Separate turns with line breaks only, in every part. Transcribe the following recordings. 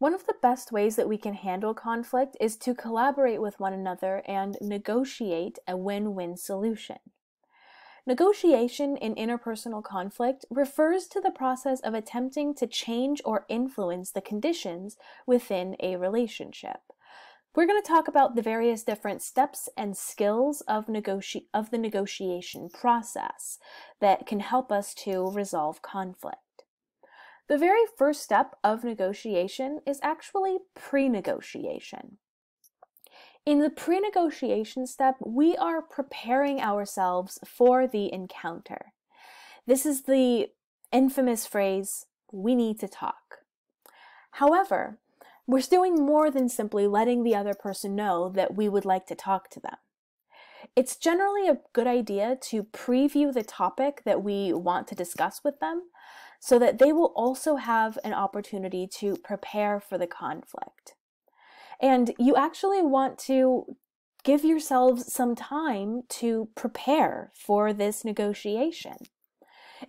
One of the best ways that we can handle conflict is to collaborate with one another and negotiate a win-win solution. Negotiation in interpersonal conflict refers to the process of attempting to change or influence the conditions within a relationship. We're going to talk about the various different steps and skills of the negotiation process that can help us to resolve conflict. The very first step of negotiation is actually pre-negotiation. In the pre-negotiation step, we are preparing ourselves for the encounter. This is the infamous phrase, "we need to talk." However, we're doing more than simply letting the other person know that we would like to talk to them. It's generally a good idea to preview the topic that we want to discuss with them so that they will also have an opportunity to prepare for the conflict. And you actually want to give yourselves some time to prepare for this negotiation.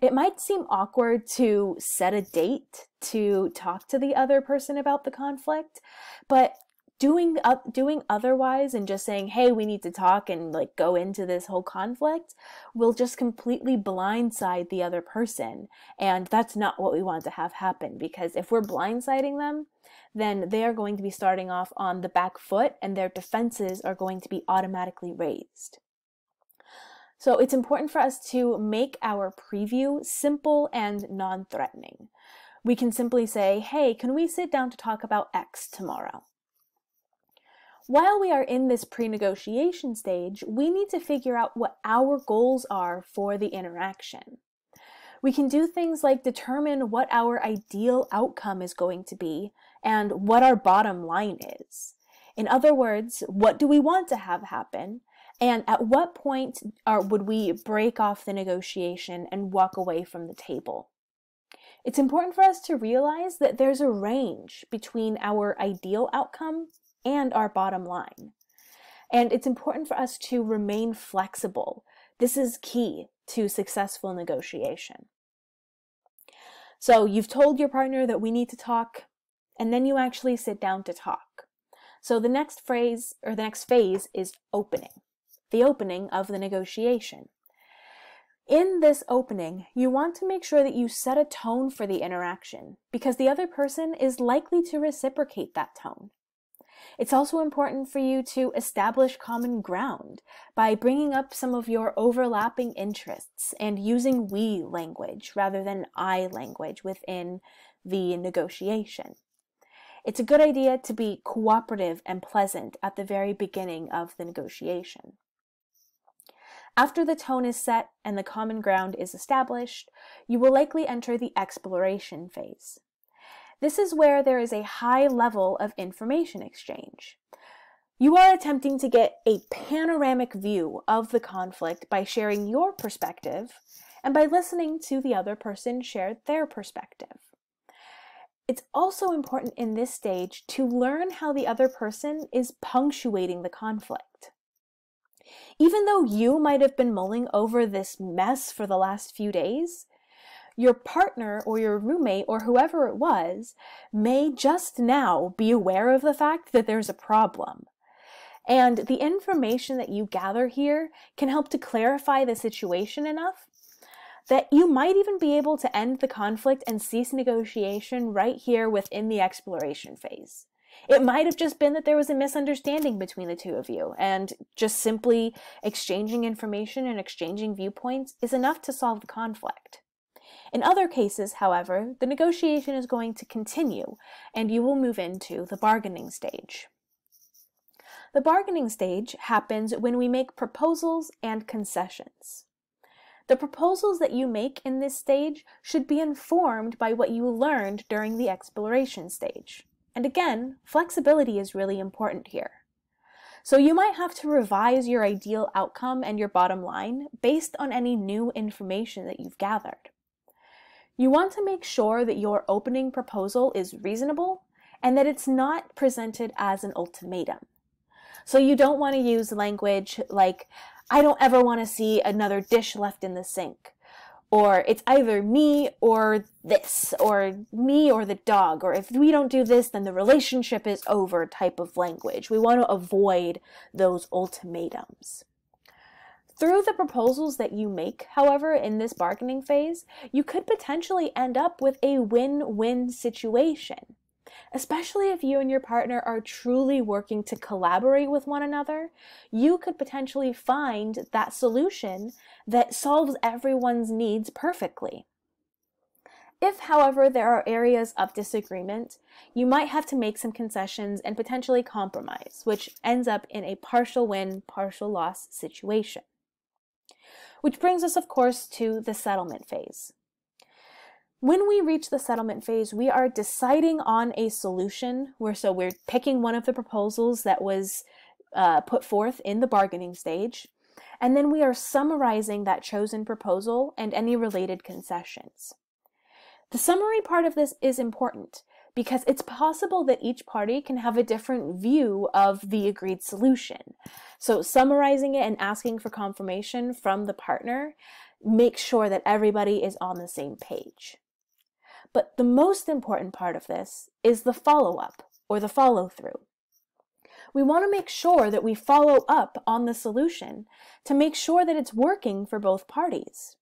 It might seem awkward to set a date to talk to the other person about the conflict, but doing otherwise and just saying, hey, we need to talk and go into this whole conflict will just completely blindside the other person. And that's not what we want to have happen, because if we're blindsiding them, then they are going to be starting off on the back foot and their defenses are going to be automatically raised. So it's important for us to make our preview simple and non-threatening. We can simply say, hey, can we sit down to talk about X tomorrow? While we are in this pre-negotiation stage, we need to figure out what our goals are for the interaction. We can do things like determine what our ideal outcome is going to be and what our bottom line is. In other words, what do we want to have happen? And at what point would we break off the negotiation and walk away from the table? It's important for us to realize that there's a range between our ideal outcome and our bottom line. And it's important for us to remain flexible. This is key to successful negotiation. So you've told your partner that we need to talk, and then you actually sit down to talk. So the next phase is opening, the opening of the negotiation. In this opening, you want to make sure that you set a tone for the interaction, because the other person is likely to reciprocate that tone. It's also important for you to establish common ground by bringing up some of your overlapping interests and using we language rather than I language within the negotiation. It's a good idea to be cooperative and pleasant at the very beginning of the negotiation. After the tone is set and the common ground is established, you will likely enter the exploration phase. This is where there is a high level of information exchange. You are attempting to get a panoramic view of the conflict by sharing your perspective and by listening to the other person share their perspective. It's also important in this stage to learn how the other person is punctuating the conflict. Even though you might have been mulling over this mess for the last few days, your partner or your roommate or whoever it was may just now be aware of the fact that there's a problem. And the information that you gather here can help to clarify the situation enough that you might even be able to end the conflict and cease negotiation right here within the exploration phase. It might have just been that there was a misunderstanding between the two of you, and just simply exchanging information and exchanging viewpoints is enough to solve the conflict. In other cases, however, the negotiation is going to continue, and you will move into the bargaining stage. The bargaining stage happens when we make proposals and concessions. The proposals that you make in this stage should be informed by what you learned during the exploration stage. And again, flexibility is really important here. So you might have to revise your ideal outcome and your bottom line based on any new information that you've gathered. You want to make sure that your opening proposal is reasonable and that it's not presented as an ultimatum. So you don't want to use language like, I don't ever want to see another dish left in the sink, or it's either me or this, or me or the dog, or if we don't do this, then the relationship is over type of language. We want to avoid those ultimatums. Through the proposals that you make, however, in this bargaining phase, you could potentially end up with a win-win situation. Especially if you and your partner are truly working to collaborate with one another, you could potentially find that solution that solves everyone's needs perfectly. If, however, there are areas of disagreement, you might have to make some concessions and potentially compromise, which ends up in a partial win, partial loss situation. Which brings us, of course, to the settlement phase. When we reach the settlement phase, we are deciding on a solution. So we're picking one of the proposals that was put forth in the bargaining stage, and then we are summarizing that chosen proposal and any related concessions. The summary part of this is important because it's possible that each party can have a different view of the agreed solution. So summarizing it and asking for confirmation from the partner makes sure that everybody is on the same page. But the most important part of this is the follow-up or the follow-through. We want to make sure that we follow up on the solution to make sure that it's working for both parties.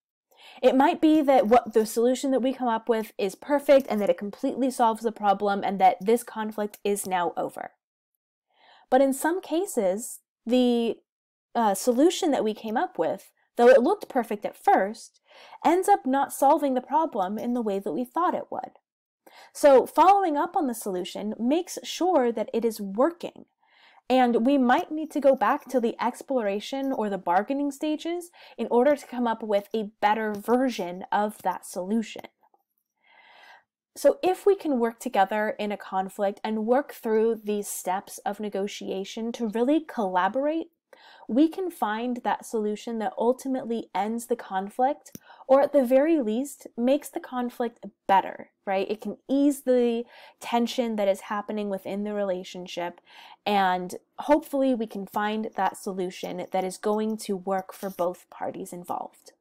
It might be that what the solution that we come up with is perfect and that it completely solves the problem and that this conflict is now over. But in some cases, the solution that we came up with, though it looked perfect at first, ends up not solving the problem in the way that we thought it would. So following up on the solution makes sure that it is working. And we might need to go back to the exploration or the bargaining stages in order to come up with a better version of that solution. So if we can work together in a conflict and work through these steps of negotiation to really collaborate, we can find that solution that ultimately ends the conflict, or at the very least makes the conflict better, right? It can ease the tension that is happening within the relationship, and hopefully we can find that solution that is going to work for both parties involved.